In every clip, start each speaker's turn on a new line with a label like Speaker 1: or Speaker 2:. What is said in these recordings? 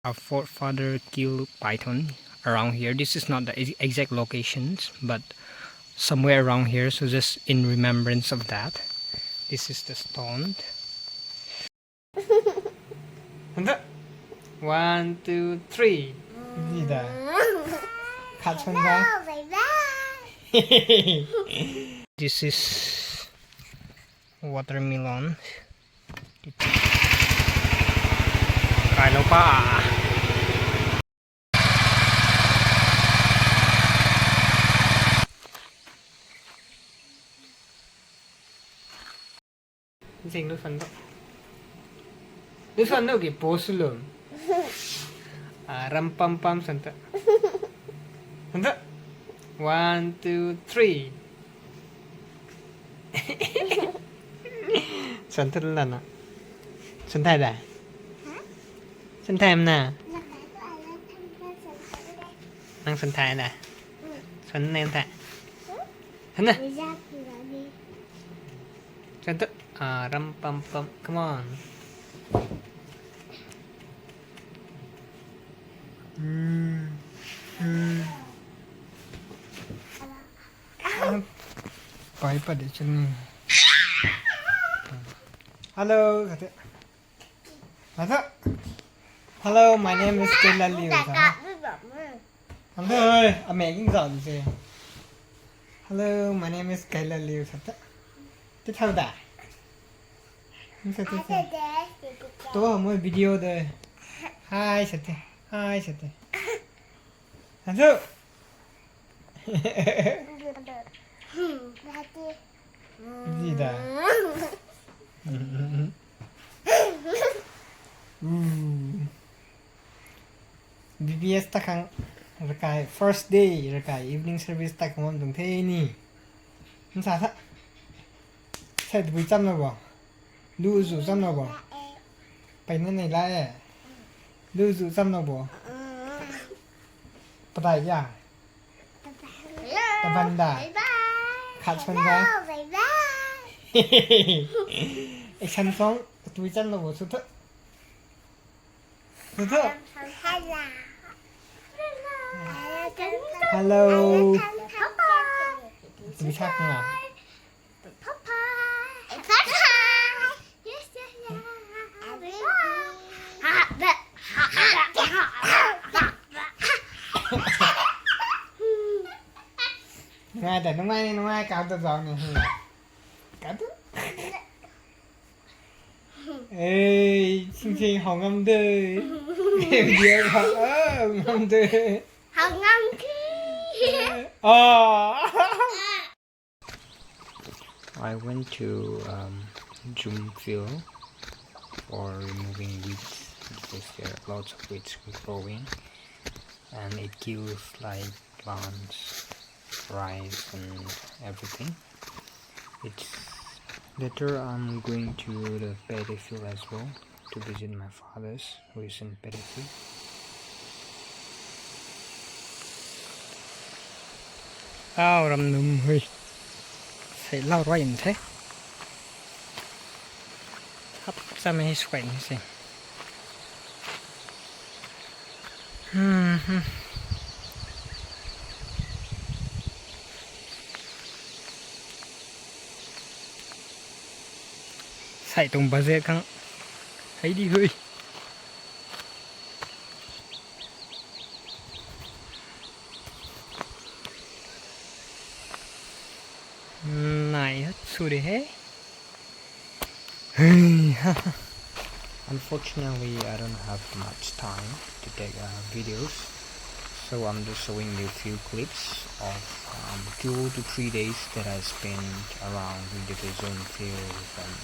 Speaker 1: Our forefather killed python around here. This is not the exact locations, but somewhere around here, so just in remembrance of that. This is the stone. 1, 2, 3. gì đó khát phân ra. This is watermelon. Cài lâu pa. Xin nước phân đó. Nước phân đâu kì bố sư lượng. Ram pam pam santa. Santa. 1, 2, 3. Santa là nó. Santa đây. Santa em nè. Ăn Santa nè. Santa em ta. Santa. Santa. Ram pam pam. Come on. Bye Paddy Jhum. Hello. Hello, my name is Paddy Jhum. Hello ơi, mẹ cũng giỏi gì. Hello, my name is Paddy Jhum. Tiếp theo đã. Tôi ở một video đây. Hi, Sati. Hi, Sati. Hello. gì đó. BBS ta khang rakai first day rakai evening service ta khang dong thế ni. Không sao hết. Sẽ bị chăm nào bỏ. Lưu rủ chăm nào bỏ. Phải nên này lại. Lưu rủ chăm nào bỏ. Bắt đầu ya. Ta văn đã. Khát phân ra. Action song. Tụi chân là bộ số thất. Số thất. Hello. Tụi khác không à? Ngay tại nó ai cao tập giọng này. Cá tức. Ê, xin hồng ngâm đời. Em điên hả? Ngâm đời.
Speaker 2: Hồng ngâm kia.
Speaker 1: I went to Jhum Field for removing weeds because there are lots of weeds growing and it kills like plants, rice and everything. Later I'm going to the paddy field as well to visit my father's who is in paddy field. Rầm nùm hơi phải lau ra nhìn thế hấp ra mấy xoay gì xài tùng bà dê căng thấy đi hơi này hết xui đi hết. Unfortunately, I don't have much time to take videos, so I'm just showing you a few clips of 2 to 3 days that I spent around the Jhum Fields and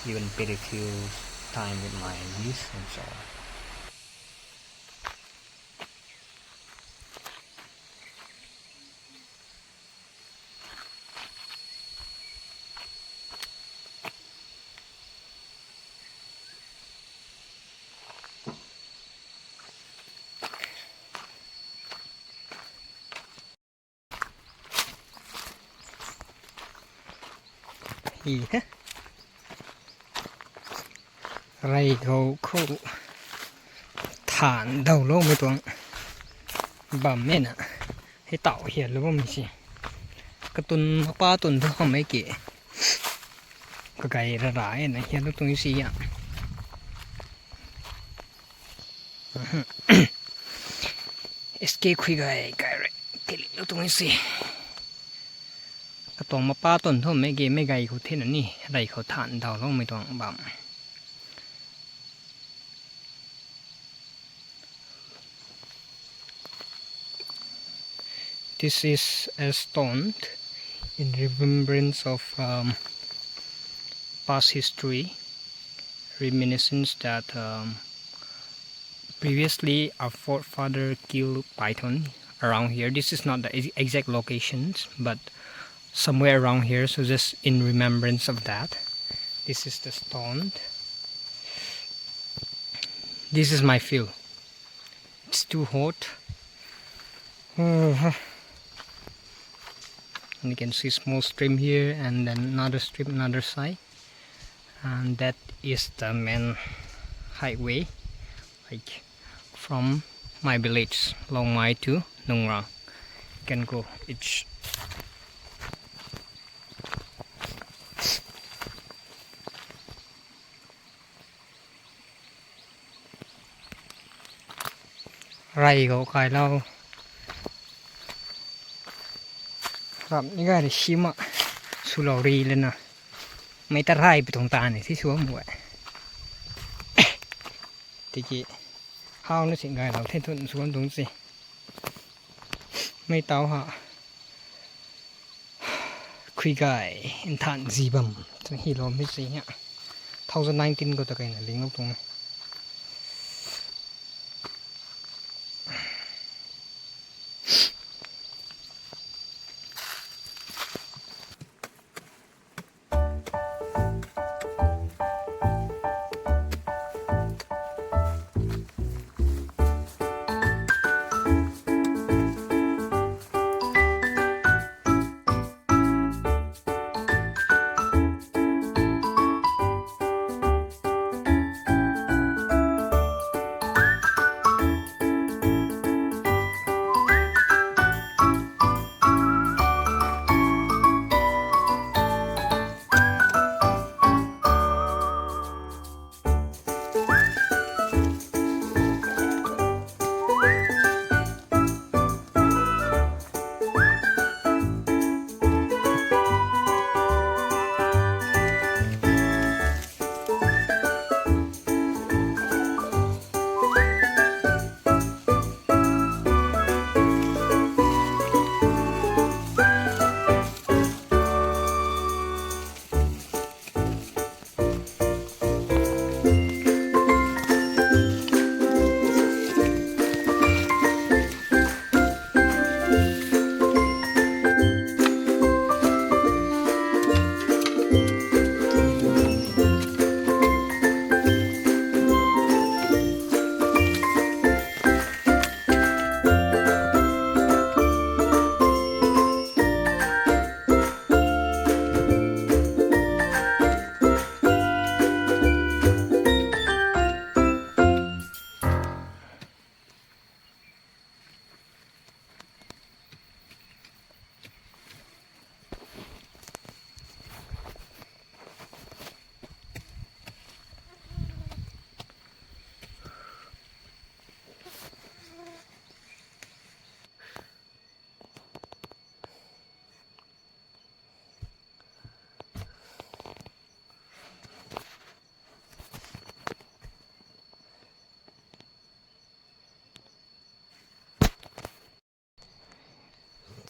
Speaker 1: even paddy fields, time with my niece and so on. Yeah. Ray go cool. thản đầu lâu mới tuồng bầm mẹ nè hay tạo hiện luôn mình gì cái tuần ba tuần thôi không mấy kỹ cái ra rải này hiện lúc tuần gì ạ escape khui cái lúc tuần gì cái tuần mà ba tuần thôi mấy cáiเขาthế này đâyเขาthản đầu lâu mới tuồng bầm This is a stone in remembrance of past history, reminiscence that previously our forefather killed python around here. This is not the exact locations, but somewhere around here. So just in remembrance of that, this is the stone. This is my field. It's too hot. And you can see small stream here and then another stream another side, and that is the main highway, like from my village Long Mai to Nung Ra. You can go each. Rai go kai laoครับนี่ก็ได้ชิมอ่ะสุลารีเลยนะไม่ตะไคร้ไปตรงตาเนี่ยที่ชัวหมวยตะกี้ข้าวนี่สิ่งใดเราเท่ทุนสวนตรงสิไม่เต้าฮะคุยกันอินทานจีบัมจะฮีโร่ไม่สิเนี่ย2019ก็ตะกี้เนี่ยลิงก์ตรง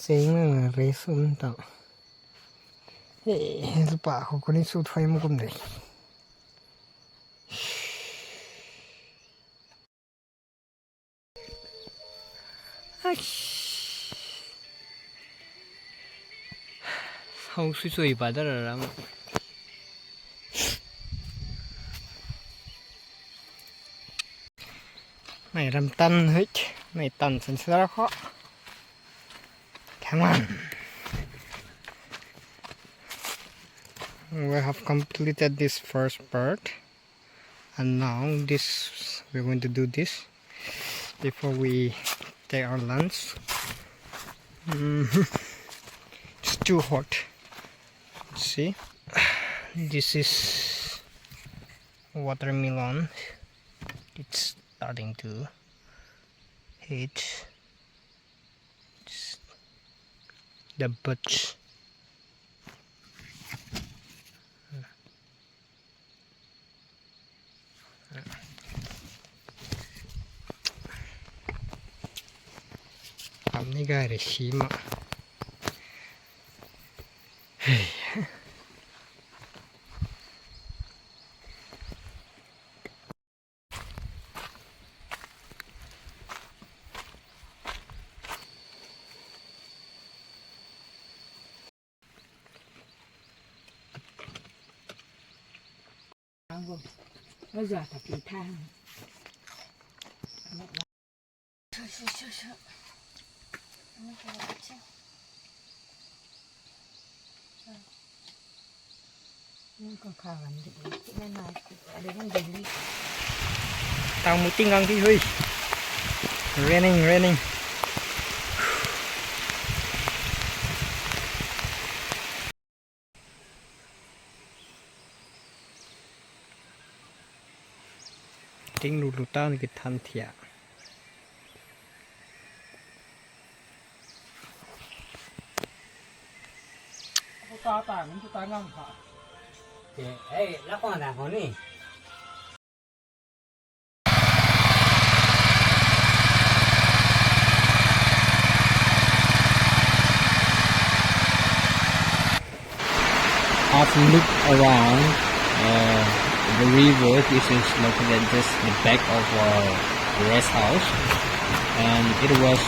Speaker 1: เซ็งเลยเรซุนต่อเฮ้ยสุป่าเขาคนนี้สู้ไฟมันก็ไม่ได้เขาสวยๆไปได้แล้วไม่รำตันเฮ้ยไม่ตันสันสระเคาะCome on. We have completed this first part, and now we're going to do this. before we take our lunch. It's too hot. See, this is watermelon. It's starting to hit. It's the buds. Ini gak ada simak.
Speaker 2: Bây giờ phải kỳ thang. Còn khá là những cái này để con đừng đi.
Speaker 1: Tao muốn tinh ngang đi hơi. Raining. Ting lulu tao ni cái than thiệt.
Speaker 3: Ta tải mình ta ngâm hả?
Speaker 4: Ê, lắc con nào hả nè?
Speaker 3: Have a look around the river. This is located just the back of our rest house, and it was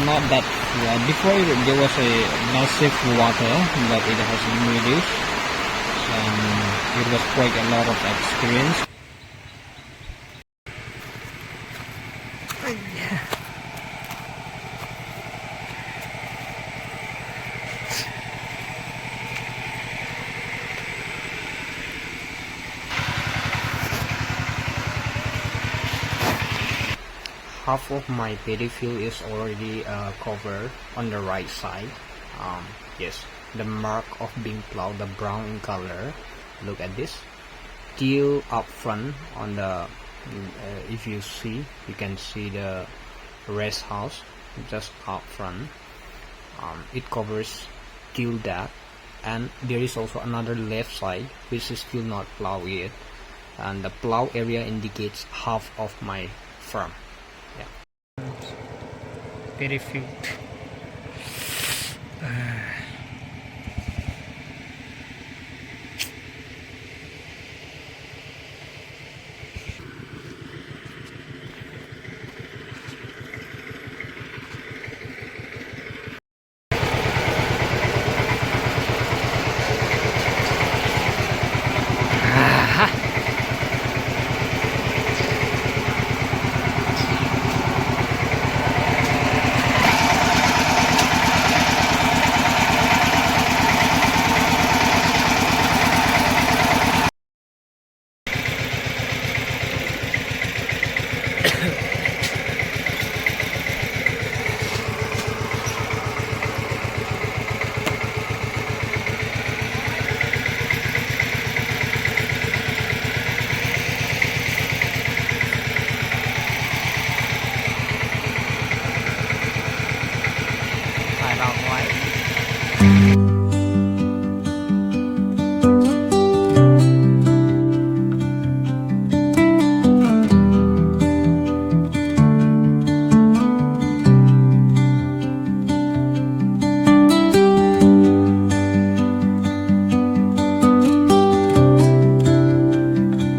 Speaker 3: not that before there was a massive water, but it has diminished, and it was quite a lot of experience.
Speaker 4: Half of my paddy field is already covered on the right side. Yes, the mark of being plowed, the brown in color. Look at this. Till up front on the, if you see, you can see the rest house just up front. It covers till that, and there is also another left side which is still not plowed yet, and the plow area indicates half of my farm.
Speaker 1: Very few.